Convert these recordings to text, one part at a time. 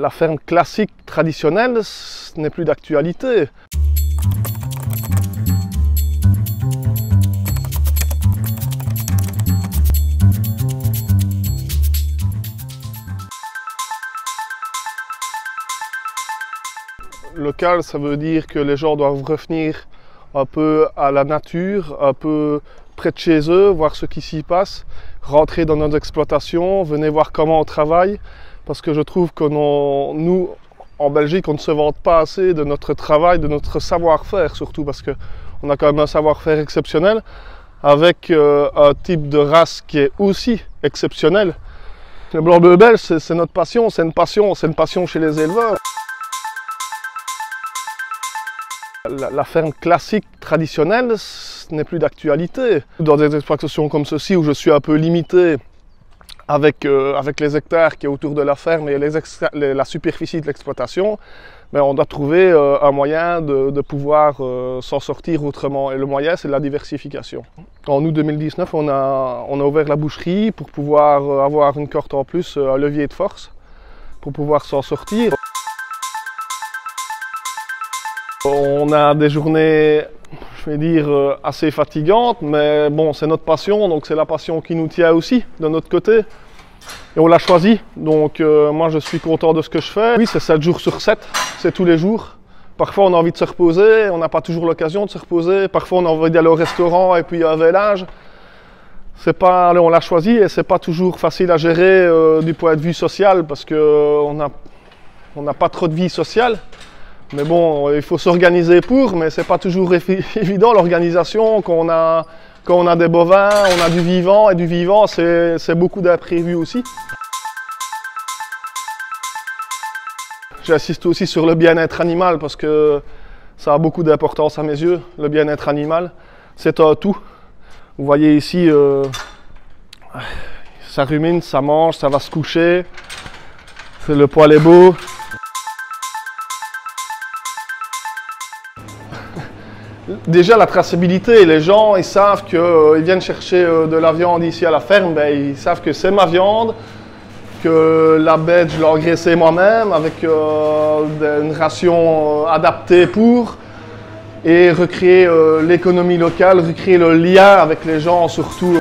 La ferme classique traditionnelle n'est plus d'actualité. Local, ça veut dire que les gens doivent revenir un peu à la nature, un peu près de chez eux, voir ce qui s'y passe, rentrer dans nos exploitations, venez voir comment on travaille, parce que je trouve que nous, en Belgique, on ne se vante pas assez de notre travail, de notre savoir-faire surtout, parce qu'on a quand même un savoir-faire exceptionnel, avec un type de race qui est aussi exceptionnel. Le blanc-bleu belge, c'est notre passion, c'est une passion chez les éleveurs. La ferme classique traditionnelle n'est plus d'actualité. Dans des exploitations comme ceci où je suis un peu limité avec les hectares qui est autour de la ferme et la superficie de l'exploitation, mais on doit trouver un moyen de pouvoir s'en sortir autrement. Et le moyen, c'est la diversification. En août 2019, on a ouvert la boucherie pour pouvoir avoir une corde en plus, un levier de force, pour pouvoir s'en sortir. On a des journées, je vais dire, assez fatigantes, mais bon, c'est notre passion, donc c'est la passion qui nous tient aussi de notre côté. Et on l'a choisi, donc moi je suis content de ce que je fais. Oui, c'est 7 jours sur 7, c'est tous les jours. Parfois on a envie de se reposer, on n'a pas toujours l'occasion de se reposer. Parfois on a envie d'aller au restaurant et puis il y a un vélage. On l'a choisi et c'est pas toujours facile à gérer du point de vue social parce qu'on n'a pas trop de vie sociale. Mais bon, il faut s'organiser pour, mais c'est pas toujours évident l'organisation. Quand on a des bovins, on a du vivant, et du vivant, c'est beaucoup d'imprévus aussi. J'insiste aussi sur le bien-être animal parce que ça a beaucoup d'importance à mes yeux. Le bien-être animal, c'est un tout. Vous voyez ici, ça rumine, ça mange, ça va se coucher. Le poil est beau. Déjà la traçabilité, les gens ils savent qu'ils viennent chercher de la viande ici à la ferme, ils savent que c'est ma viande, que la bête je l'ai engraissée moi-même avec une ration adaptée pour, et recréer l'économie locale, recréer le lien avec les gens surtout.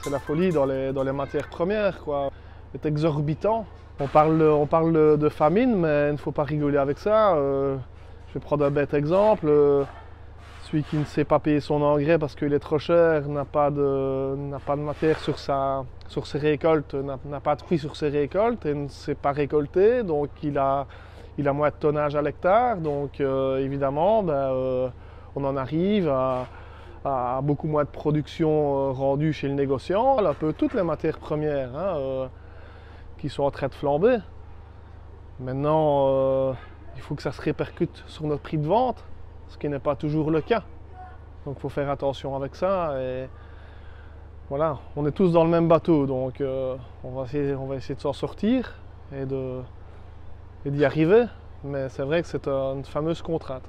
C'est la folie dans les matières premières, quoi. C'est exorbitant. On parle de famine, mais il ne faut pas rigoler avec ça. Je vais prendre un bête exemple. Celui qui ne sait pas payer son engrais parce qu'il est trop cher, n'a pas de matière sur ses récoltes, n'a pas de fruits sur ses récoltes et ne sait pas récolter. Donc il a moins de tonnage à l'hectare. Donc évidemment, on en arrive à beaucoup moins de production rendue chez le négociant. Un peu toutes les matières premières. Qui sont en train de flamber. Maintenant, il faut que ça se répercute sur notre prix de vente, ce qui n'est pas toujours le cas. Donc il faut faire attention avec ça. Et voilà, on est tous dans le même bateau, donc on va essayer de s'en sortir et d'y arriver. Mais c'est vrai que c'est une fameuse contrainte.